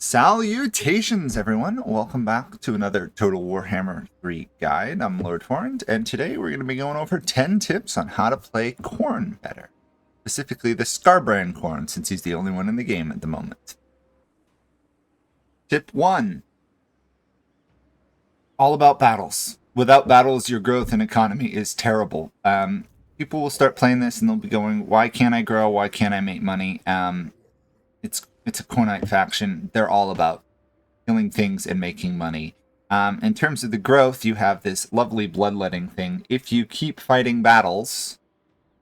Salutations, everyone! Welcome back to another Total Warhammer 3 guide. I'm Lord Forwind, and today we're going to be going over 10 tips on how to play Khorne better. Specifically the Skarbrand Khorne, since he's the only one in the game at the moment. Tip 1. All about battles. Without battles, your growth and economy is terrible. People will start playing this and they'll be going, why can't I grow? Why can't I make money? It's a Khornite faction. They're all about killing things and making money. In terms of the growth, you have this lovely bloodletting thing. If you keep fighting battles,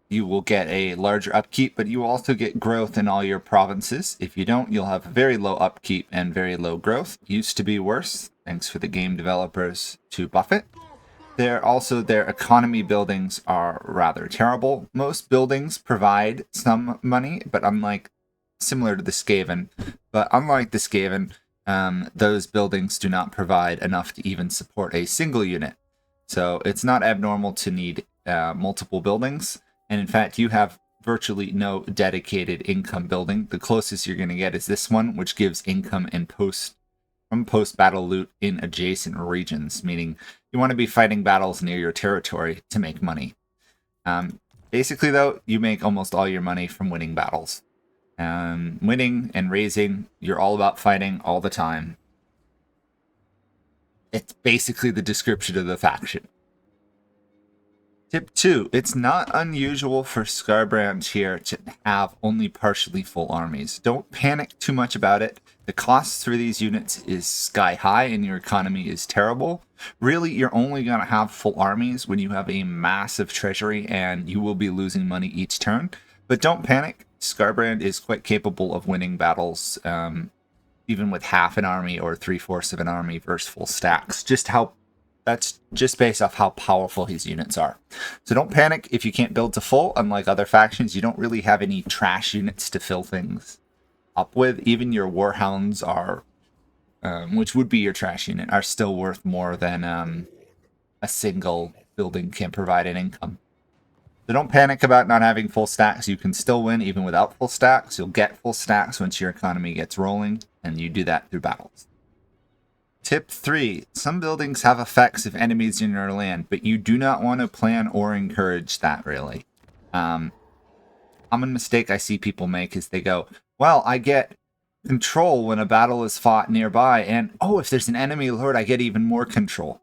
you will get a larger upkeep, but you also get growth in all your provinces. If you don't, you'll have very low upkeep and very low growth. Used to be worse, thanks for the game developers to buff it. Their economy buildings are rather terrible. Most buildings provide some money, but similar to the Skaven, but unlike the Skaven, those buildings do not provide enough to even support a single unit. So it's not abnormal to need multiple buildings, and in fact you have virtually no dedicated income building. The closest you're going to get is this one, which gives income and post-battle loot in adjacent regions, meaning you want to be fighting battles near your territory to make money. Basically though, you make almost all your money from winning battles. Winning and raising, you're all about fighting all the time. It's basically the description of the faction. Tip 2. It's not unusual for Skarbrand here to have only partially full armies. Don't panic too much about it. The cost for these units is sky high and your economy is terrible. Really, you're only going to have full armies when you have a massive treasury and you will be losing money each turn. But don't panic. Skarbrand is quite capable of winning battles, even with half an army or 3/4 of an army versus full stacks. That's just based off how powerful his units are. So don't panic if you can't build to full. Unlike other factions, you don't really have any trash units to fill things up with. Even your warhounds are, which would be your trash unit, are still worth more than a single building can provide an income. So don't panic about not having full stacks. You can still win even without full stacks. You'll get full stacks once your economy gets rolling, and you do that through battles. Tip 3. Some buildings have effects of enemies in your land, but you do not want to plan or encourage that, really. Common mistake I see people make is they go, well, I get control when a battle is fought nearby, and oh, if there's an enemy lord, I get even more control.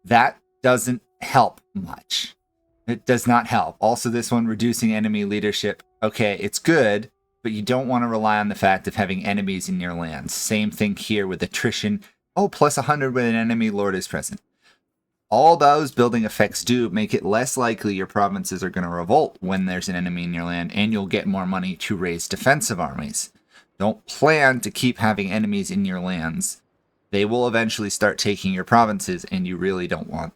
That doesn't help much. It does not help. Also, this one, reducing enemy leadership. Okay, it's good, but you don't want to rely on the fact of having enemies in your lands. Same thing here with attrition. Oh, plus 100 when an enemy lord is present. All those building effects do make it less likely your provinces are going to revolt when there's an enemy in your land, and you'll get more money to raise defensive armies. Don't plan to keep having enemies in your lands. They will eventually start taking your provinces, and you really don't want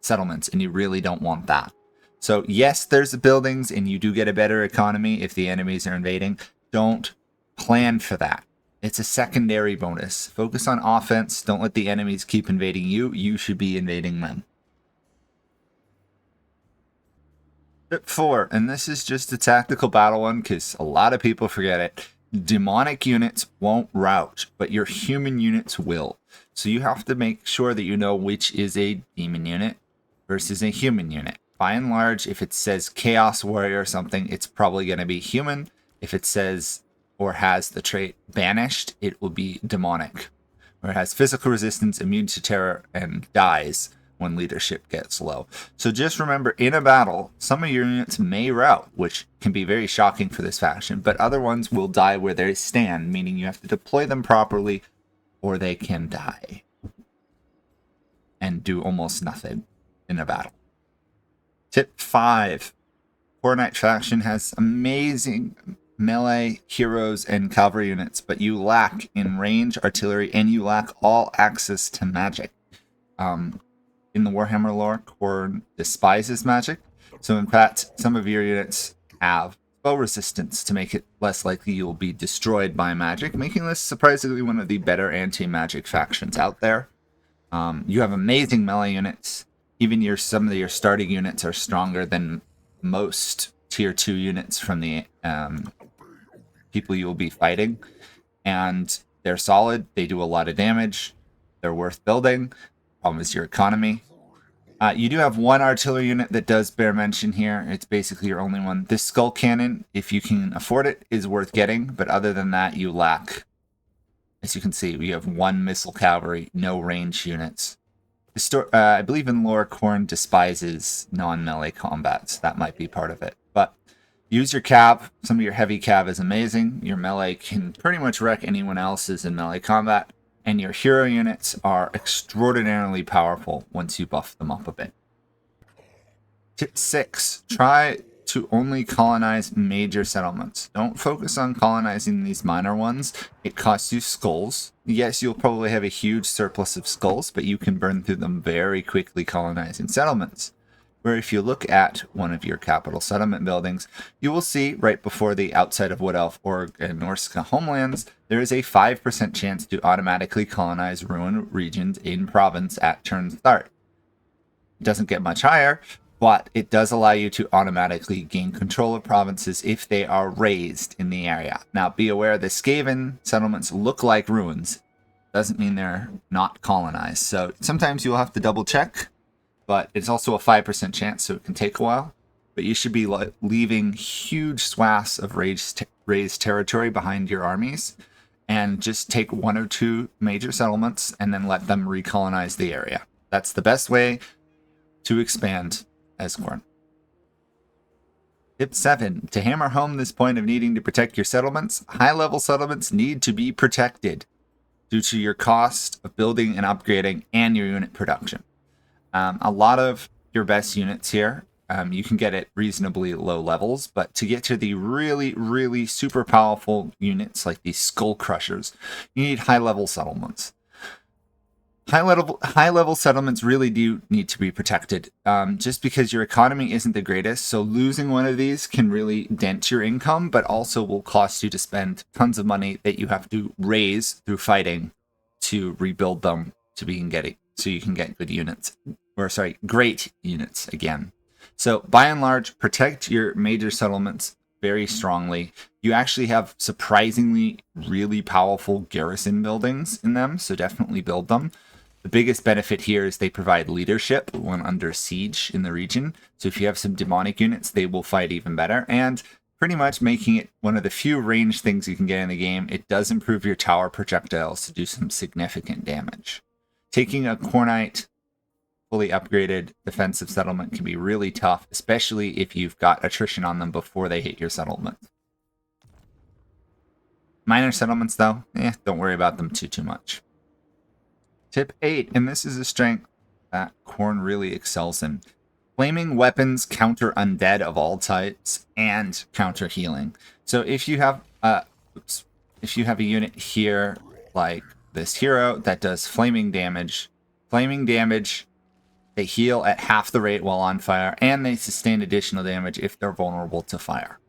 settlements, and you really don't want that. So yes, there's the buildings, and you do get a better economy if the enemies are invading. Don't plan for that. It's a secondary bonus. Focus on offense. Don't let the enemies keep invading you. You should be invading them. Tip 4, and this is just a tactical battle one because a lot of people forget it. Demonic units won't rout, but your human units will. So you have to make sure that you know which is a demon unit versus a human unit. By and large, if it says Chaos Warrior or something, it's probably going to be human. If it says or has the trait Banished, it will be demonic. Or it has physical resistance, immune to terror, and dies when leadership gets low. So just remember, in a battle, some of your units may rout, which can be very shocking for this faction, but other ones will die where they stand, meaning you have to deploy them properly or they can die and do almost nothing in a battle. Tip 5. Khornite faction has amazing melee, heroes, and cavalry units, but you lack in range, artillery, and you lack all access to magic. In the Warhammer lore, Khorne despises magic, so in fact, some of your units have spell resistance to make it less likely you'll be destroyed by magic, making this surprisingly one of the better anti-magic factions out there. You have amazing melee units. Even some of your starting units are stronger than most tier 2 units from the people you will be fighting. And They're solid. They do a lot of damage. They're worth building. Problem is your economy. You do have one artillery unit that does bear mention here. It's basically your only one. This skull cannon, if you can afford it, is worth getting. But other than that, you lack. As you can see, we have one missile cavalry, no range units. I believe in lore, Khorne despises non-melee combat, so that might be part of it. But use your cav. Some of your heavy cav is amazing. Your melee can pretty much wreck anyone else's in melee combat. And your hero units are extraordinarily powerful once you buff them up a bit. Tip 6. Try to only colonize major settlements. Don't focus on colonizing these minor ones. It costs you skulls. Yes, you'll probably have a huge surplus of skulls, but you can burn through them very quickly colonizing settlements. Where if you look at one of your capital settlement buildings, you will see right before the outside of Wood Elf, Orc, and Norska homelands, there is a 5% chance to automatically colonize ruined regions in province at turn start. It doesn't get much higher, but it does allow you to automatically gain control of provinces if they are raised in the area. Now, be aware the Skaven settlements look like ruins. Doesn't mean they're not colonized. So sometimes you'll have to double check, but it's also a 5% chance, so it can take a while. But you should be leaving huge swaths of raised territory behind your armies, and just take one or two major settlements and then let them recolonize the area. That's the best way to expand as Khorne. Tip 7. To hammer home this point of needing to protect your settlements, high-level settlements need to be protected due to your cost of building and upgrading and your unit production. A lot of your best units here, you can get at reasonably low levels, but to get to the really, really super powerful units like these Skull Crushers, you need high-level settlements. High-level settlements really do need to be protected, just because your economy isn't the greatest, so losing one of these can really dent your income, but also will cost you to spend tons of money that you have to raise through fighting to rebuild them so you can get good units. Great units again. So by and large, protect your major settlements very strongly. You actually have surprisingly really powerful garrison buildings in them, so definitely build them. The biggest benefit here is they provide leadership when under siege in the region. So if you have some demonic units, they will fight even better. And pretty much making it one of the few ranged things you can get in the game, it does improve your tower projectiles to do some significant damage. Taking a Khornite fully upgraded defensive settlement can be really tough, especially if you've got attrition on them before they hit your settlement. Minor settlements, though, don't worry about them too much. Tip 8, and this is a strength that Khorne really excels in. Flaming weapons counter undead of all types and counter healing. So if you have a unit here like this hero that does flaming damage, they heal at half the rate while on fire, and they sustain additional damage if they're vulnerable to fire.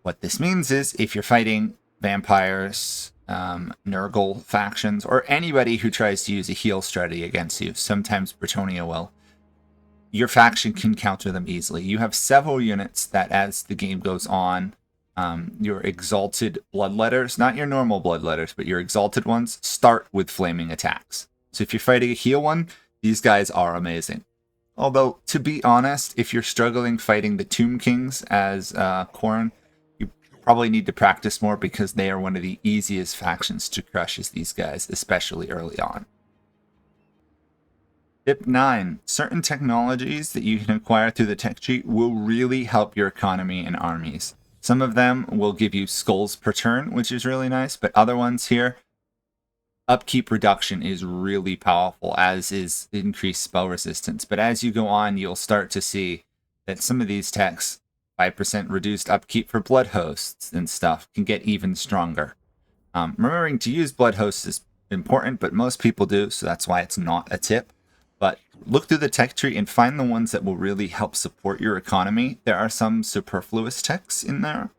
What this means is if you're fighting vampires, Nurgle factions, or anybody who tries to use a heal strategy against you, sometimes Bretonnia will, your faction can counter them easily. You have several units that as the game goes on, your exalted bloodletters, not your normal bloodletters, but your exalted ones, start with flaming attacks. So if you're fighting a heal one, these guys are amazing. Although, to be honest, if you're struggling fighting the Tomb Kings as Khorne, you probably need to practice more because they are one of the easiest factions to crush as these guys, especially early on. Tip 9. Certain technologies that you can acquire through the tech tree will really help your economy and armies. Some of them will give you skulls per turn, which is really nice, but other ones here, upkeep reduction is really powerful, as is increased spell resistance. But as you go on, you'll start to see that some of these techs, 5% reduced upkeep for blood hosts and stuff, can get even stronger. Remembering to use blood hosts is important, but most people do, so that's why it's not a tip. But look through the tech tree and find the ones that will really help support your economy. There are some superfluous techs in there,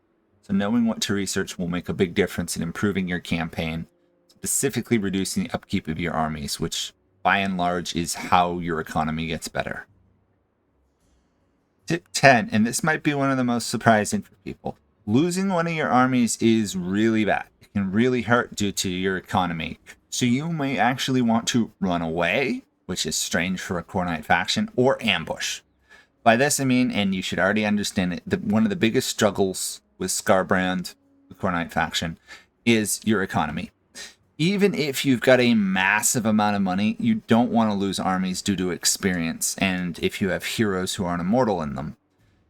so knowing what to research will make a big difference in improving your campaign, specifically reducing the upkeep of your armies, which by and large is how your economy gets better. Tip 10, and this might be one of the most surprising for people. Losing one of your armies is really bad. It can really hurt due to your economy. So you may actually want to run away, which is strange for a Khorne faction, or ambush. By this I mean, and you should already understand it, that one of the biggest struggles with Skarbrand, the Khorne faction, is your economy. Even if you've got a massive amount of money, you don't want to lose armies due to experience, and if you have heroes who aren't immortal in them.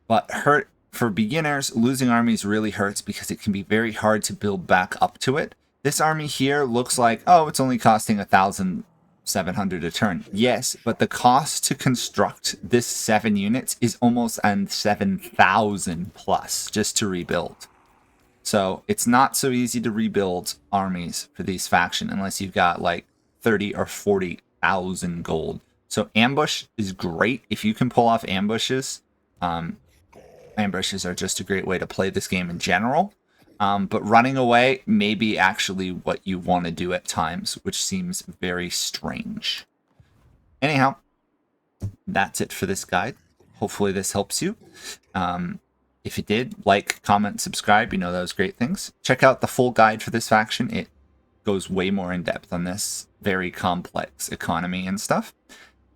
But for beginners, losing armies really hurts because it can be very hard to build back up to it. This army here looks like, oh, it's only costing 1,700 a turn. Yes, but the cost to construct this 7 units is almost 7,000 plus just to rebuild. So it's not so easy to rebuild armies for these faction unless you've got like 30 or 40,000 gold. So ambush is great if you can pull off ambushes. Ambushes are just a great way to play this game in general. But running away may be actually what you want to do at times, which seems very strange. Anyhow, that's it for this guide. Hopefully this helps you. If it did, like, comment, subscribe. You know those great things. Check out the full guide for this faction. It goes way more in depth on this very complex economy and stuff.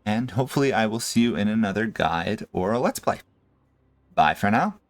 And hopefully I will see you in another guide or a Let's Play. Bye for now.